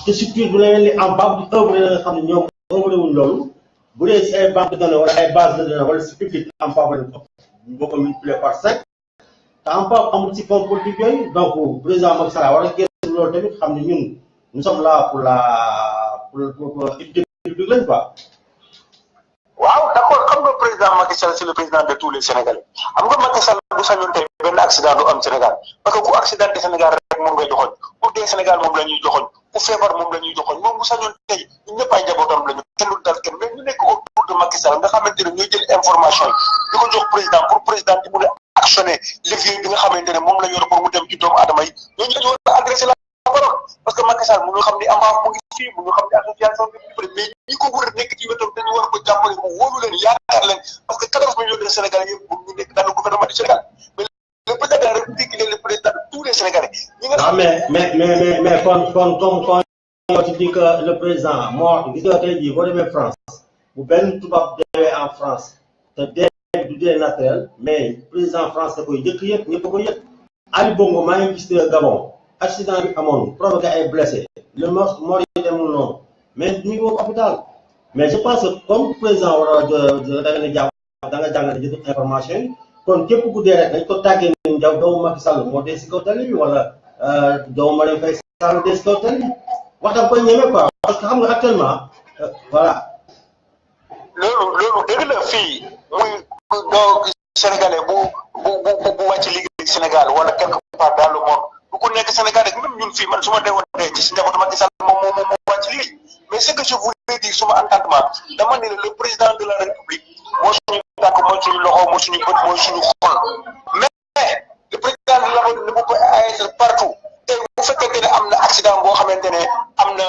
te structure bu la mel ni ANPA di œuvre nga xam ne ñoom œuvre wuñ loolu bu dee si ay banque de données wala ay base de données wala si public ANPA ba dem boo ko multiplier par 5 te ANPA amul si fonds politique yooyu donc président Macky Sall war a gëstu loolu tamit xam ne ñun nous sommes là pour utilité publique lañ quoi.
waaw d'accord xam nga président Macky Sall c'est le président de tous les Sénégalais xam nga Macky Sall bu sañoon tey benn accident du am Sénégal parce que ku accidenté Sénégal rek moom ngay joxoñ ku dee Sénégal moom la ñuy joxoñ ku feebar moom la ñuy joxoñ moom bu sañoon tey ñun ñëpp ay njabootam la ñu kenn du dal kenn mais ñu nekk autour de Macky Sall nga xamante ne ñooy jël information yi di ko jox président pour président di mun a actionner levier bi nga xamante ne moom la yor pour mu dem ci doomu aadama yi ñooñu dañu war a adressé la parole parce que Macky Sall mu ñu xam ne amaam mu ngi fii mu ñu xam ne association bi mais ñi ko war a nekk ci wetam dañu war ko jàppale mu wóolu leen yaakaar leen parce que 14 millions de Sénégalais yëpp ñu nekk dans le gouvernement du Sénégal mais le président de la République il est le président de tous les Sénégalais. ñi nga xam
mais kon tu dis que le président moo gis nga tey jii boo demee France bu benn tubaab demee en France te dee du dee naturel mais président France da koy yëkk yëpp ñëpp a koy yëkk Ali Bongo maa ngi gis Gabon accident bi amoon provoqué ay blessés le mort yi demul noonu mais ñu ngi woon hôpital mais je pense que comme président war a da nga ne jàng da nga jàngale jënd information yi kon képp ku dee rek dañ ko tàggee ni doomu Macky Sall moo dee si kaw tali bi wala doomu Marième Faye Sall dee si kaw tali bi wax dama koy ñeme quoi parce que xam nga actuellement voilà.
loolu dëgg la fii muy doo sénégalais bu wàcc liggéey Sénégal wala quelque part dans le monde bu ko nekk Sénégal rek même ñun fii man su ma deewoon dee ci si njabootu Macky Sall moom wàcc liggéey mais ce que je voulais dire suma entendement dama ne le président de la République mooy suñu tànk mooy suñu loxo mooy suñu bët mooy suñu xol mais le président de la République ne peut pas être partout te bu fekkente ne am na accident boo xamante ne am na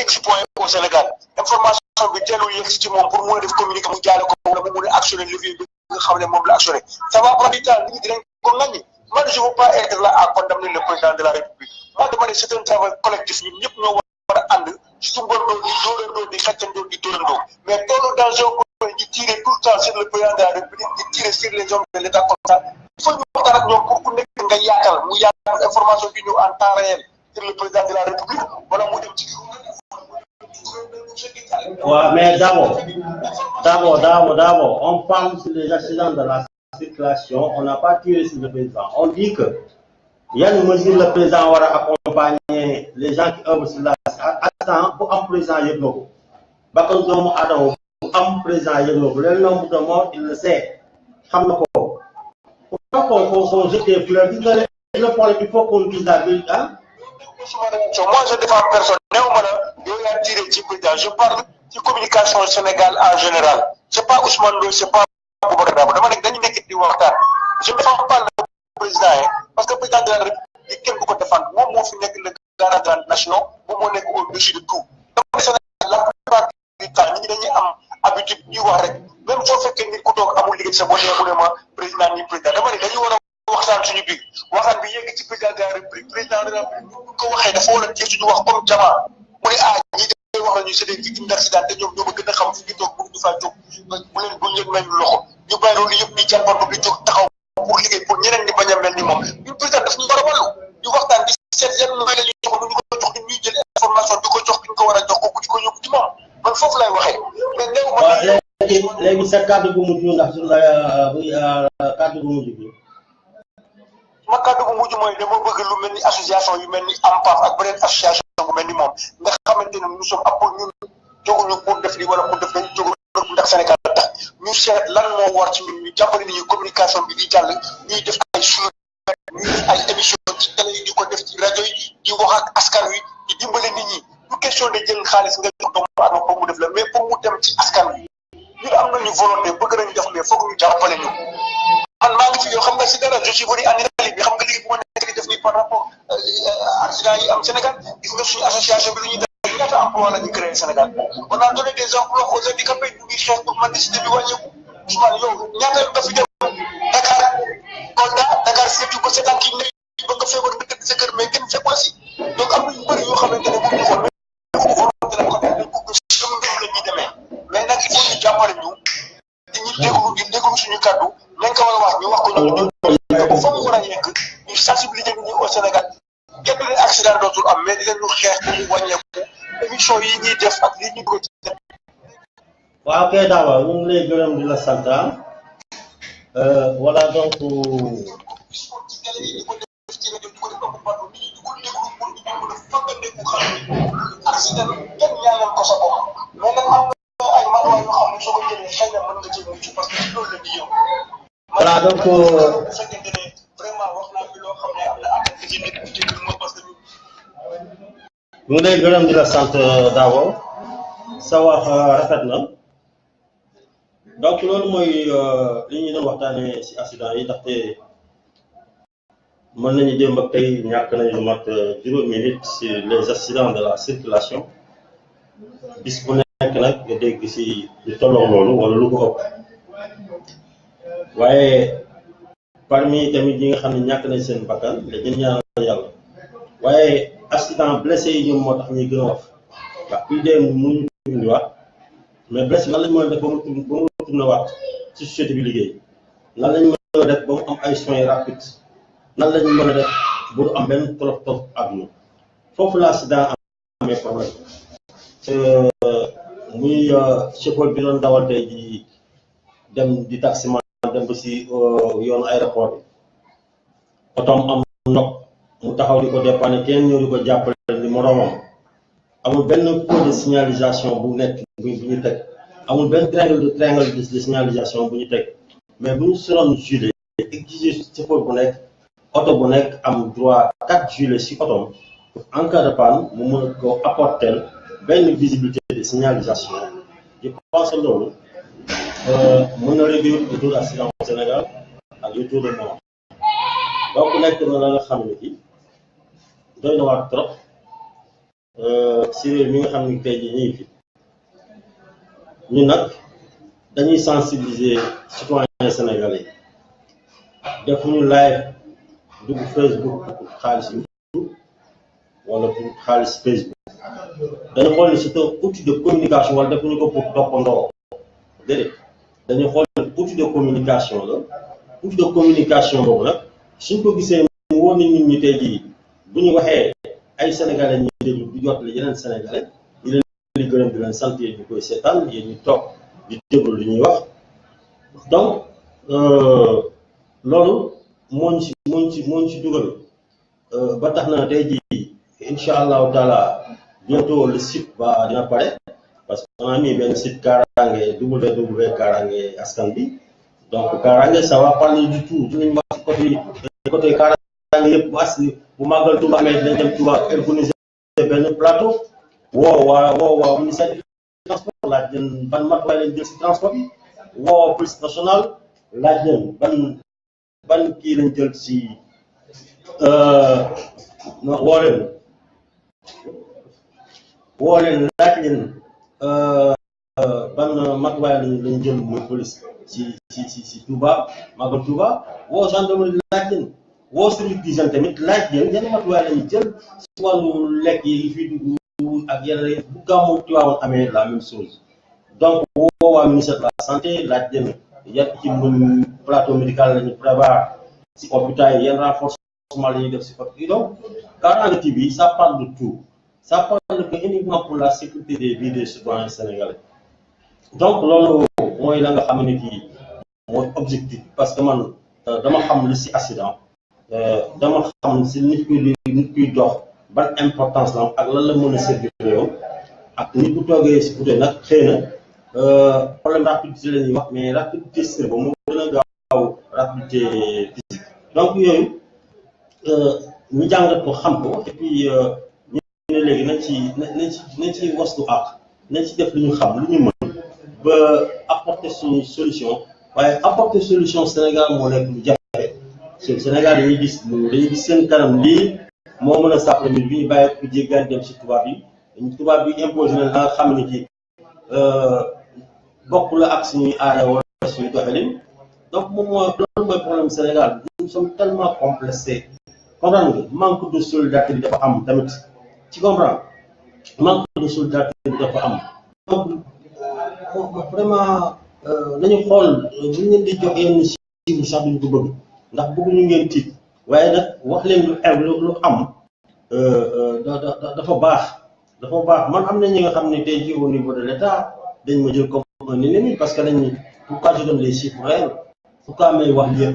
X point au Sénégal information bi teelul yegg ci moom pour mu def communiqué mu jaale ko wala mu mun a actionné levier bi nga xam ne moom la actionné ça va prendre du temps nit ñi dinañ ko ŋaññi man je veux pas être là à condamner le président de la République man dama ne c'est un travail collectif ñun ñëpp ñoo war a ànd sumbandoo di dóorandoo di xàccandoo di dóorandoo mais toolu dans un point di tirer tout le temps sur le président de la République di tirer sur les hommes de l'État comme ça il faut ñu waxtaan ak ñoom pour ku nekk nga yaatal mu yaatal information bi ñëw en temps réel sur le président de la République wala mu dem ci
Ouais, mais d'abord, on parle sur les accidents de la circulation, on n'a pas tiré sur le président. On dit que il y a une mesure, le président va accompagner les gens qui œuvrent sur la attends, pour un président Yénogo. Par contre, pour un président Yénogo, le nombre de morts, il le sait. Pourquoi qu'on jette des fleurs? Le problème, il faut qu'on dise la vérité.
Moi, je défends personne. Je parle de communication au Sénégal en général. Ce n'est pas Ousmane Ndoye, ce n'est pas Boubacar Dabo. Je ne défends pas le président, parce que le président de la République, il faut défendre. Moi, je suis le garant de la nation, moi, je suis au-dessus de tout. La plupart du temps, nous avons l'habitude de dire, même si on fait que nous avons l'habitude de se président ni président. waxtaan suñu biir waxtaan bi yegg ci président de la République président de la République bu ko waxee dafa war a jël suñu wax comme jamaa mu ne ñi de wax nañu c'est des victimes d'accident te ñoom ñoo ma gën a xam fi ñu toog pour ñu faa jóg bu leen may loxo ñu bàyyi loolu yëpp di jàmbantu di jóg taxaw pour liggéey pour ñeneen ñi bañ a mel ni moom ñun président daf ñu war a wàllu ñu waxtaan di seet yan may la ñu jox ñu ko jox ñuy jël information di ko jox ki ñu ko war a jox ko di ko yóbbu ci moom man foofu lay waxee mais néew ma
léegi sa kàddu gu mujj ndax su la kàddu gu mujj bi
ma kàddu bu mujj mooy dama bëgg lu mel ni association yu mel ni AMPAF ak beneen association bu mel ni moom nga xamante ne nous sommes appel ñun jóguñu pour def li wala pour def dañu jóg ndax Sénégal tax ñu seet lan moo war ci ñun ñu jàppale ni communication bi di jàll ñuy def ay suñu ñuy def ay émission ci télé yi di ko def ci rajo yi di wax ak askan wi di dimbale nit ñi du question de jël xaalis nga jox doomu aadama pour mu def la mais pour mu dem ci askan wi ñun am nañu volonté bëgg nañu def mais foog ñu jàppale ñu man maa ngi fi yow xam nga si dara je suis venu en Italie bi xam nga léegi bu ma nekk di def nii par rapport accident yi am Sénégal gis nga suñu association bi lu ñuy def ñaata emploi la ñu créé Sénégal on a donné des emplois aux handicapés ñu ngi xeex pour mendicité bi wàññeeku Ousmane yow ñaata nga fi dem Dakar Kolda Dakar surtout ba seetaan kii ne ba nga feebar nga tëdd sa kër mais kenn fekk la si donc am na yu bëri yoo xamante ne bu ñu xool mais volonté la ko def dañ ko comme mbir la ñuy demee mais nag il faut ñu jàppale ñu di déglu suñu kàddu nañ ko war a wax ñu wax ko ñu ko fa mu war a yegg ñu sensibiliser nit ñi au Sénégal képp leen accident dootul am mais di leen ñu xeex pour mu wàññeeku émission yi ñuy def ak li ñu ko ci def.
waaw kay daawa ñu ngi lay gërëm di la sant voilà donc
accident kenn ñaanal ko sa bopp mais nag am na ay matuwaay yoo xam ne soo ko jëlee xëy na mën nga cee mucc parce que loolu la di yow.
voilà donc
bu fekkente ne vraiment wax naa fi loo xam ne am na affaire bi ci nekk ci biir moom parce que
ñu ngi lay gërëm di la sant Dabo sa wax rafet na donc loolu mooy li ñu doon waxtaanee si accident yi ndaxte mën nañu démb ak tey ñàkk nañu lu mat juróomi nit si les accidents de la circulation bis bu nekk nag nga dégg si lu tolloog loolu wala lu ko ëpp waaye parmi tamit ñi nga xam ne ñàkk nañ seen bakkan dañu ñaanal yàlla waaye accident blessé yi ñoom moo tax ñuy gën a wax ndax kuy dee muñu indiwaat mais blessé nan lañ mën a def ba mu tourné waat ci société bi liggéey nan lañ mën a def ba mu am ay soins rapides nan lañ mën a def bu am benn trop ak ñu foofu la accident amee problème muy chauffeur bi doon dawal tey ji dem di taximan dem ba si yoonu aéroport bi otoom am ndox mu taxaw di ko dépanner kenn ñëw di ko jàppale ni moroomam amul benn code de signalisation bu nekk bu ñu teg amul benn triangle de signalisation bu ñu teg mais bu ñu soloon gilet exiger chauffeur bu nekk oto bu nekk am droit 4 gilets si otoom en cas de panne mu mën ko apporter benn visibilité de signalisation je pense que loolu mën na réduire le taux d'accident au Sénégal ak le taux de mort donc nekk na la nga xam ne ki doy na waar trop si réew mi nga xam ne tey jii ñu ngi fi ñun nag dañuy sensibiliser citoyens sénégalais defuñu live dugg Facebook xaalis YouTube wala pour xaalis Facebook dañu xool ni c'est un outil de communication wala defuñu ko pour toppandoo déedéet dañu xool ni outil de communication la outil de communication boobu nag suñ ko gisee mu woon ni nit ñi tey jii bu ñu waxee ay sénégalais ñi déglu du jot la yeneen sénégalais ñu leen di gërëm di leen sant yéen ñu koy seetaan yéen ñu toog di déglu li ñuy wax donc loolu moo ñu ci dugal ba tax na tey jii incha allahu taala bientôt le site ba dina pare parce que on a mis benn site kaaraange www kaaraange askan bi donc kaaraange ça va parler du tout dinañ wax côté kaaraange yëpp bu màggal Touba amee dinañ dem Touba organiser benn plateau woo ministère du transport laaj leen ban matuwaay lañ jël si transport bi woo police nationale laaj leen ban kii lañ jël si woo leen laaj leen ban matuwaay lañ jël muy police si Touba màggal Touba woo gendarmerie laaj leen woo service d'hygiène tamit laaj leen yan matuwaay lañu jël si wàllu lekk yi fii dugg ak yeneen bu gàmmu Tiwaawan amee la même chose donc woo waa ministère de la santé laaj leen yan ci plateau médical lañu prévoir si hôpital yi yan renforcement la ñuy def si hôpital yi donc Kaaraange TV ça parle de tout ça parle que uniquement pour la sécurité des vies des citoyens sénégalais donc loolu mooy la nga xam ne kii mooy objectif parce que man dama xam lu si accident dama xam si nit kuy dox ban importance la ak lan la mën a servir yow ak nit bu toogee si côté nag xëy na problème rapidité la ñuy wax mais rapidité cerveau moo gën a gaaw rapidité physique donc yooyu ñu jàngat ko xam ko et puis ñu ne léegi nañ ci waslu ak nañ ci def lu ñu xam lu ñu mën ba apporter suñu solution waaye apporter solution Sénégal moo nekk lu jafe Sénégal dañuy gis seen kanam lii moo mën a sàppale bi ñu bàyyi ko jéggaan dem si tubaab bi imposé na nga xam ne ci bokk la ak suñuy aada wala suñu doxalin donc loolu mooy problème Sénégal nous sommes tellement complexés comprendre nga manque de solidarité bi dafa am tamit ci comprendre manque de solidarité bi dafa am donc vraiment nañu xool bu ñu leen di jox yenn chiffres sax duñ ko bëgg ndax bëgguñu ngeen tiit waaye nag wax leen lu am dafa baax man am na ñi nga xam ne tey jii au niveau de l'État dañ ma jël comme un ennemi parce que dañ pourquoi je donne les chiffres réels pourquoi may wax lii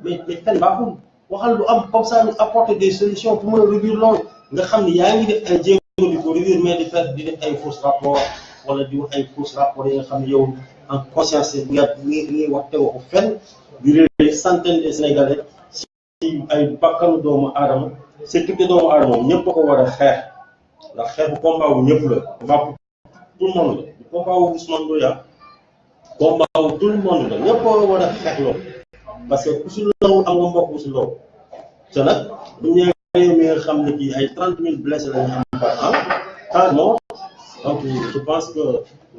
mais fen baaxul waxal lu am comme ça ñu apporter des solutions pour mën a réduire loolu nga xam ne yaa ngi def ay jéego di ko réduire mais di def ay faux rapport wala di wax ay faux rapport yi nga xam ne yow en conscience bi ngay wax te waxu fenn di réer centaines de Sénégalais si ay bakkanu doomu aadama sécurité doomu aadama moom ñëpp a ko war a xeex ndax xeex bu combat wu ñëpp la combat pour tout le monde la du combat wu Ousmane Ndoye combat wu tout le monde la ñëpp a war a xeex loolu parce que ku si loolu am nga mbokk si loolu te nag bu ñu réew mi nga xam ne kii ay 30 000 blessés la ñu am par an 30 morts donc je pense que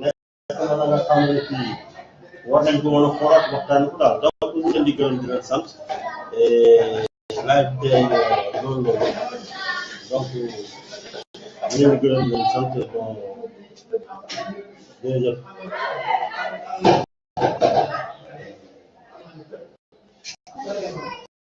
nekk na nga xam ne kii war nañ ko mën a xoolaat waxtaan ko daal donc ñu leen di gërëm di leen sant laaj tey loolu donc ñu leen di gërëm di leen sant bon jërëjëf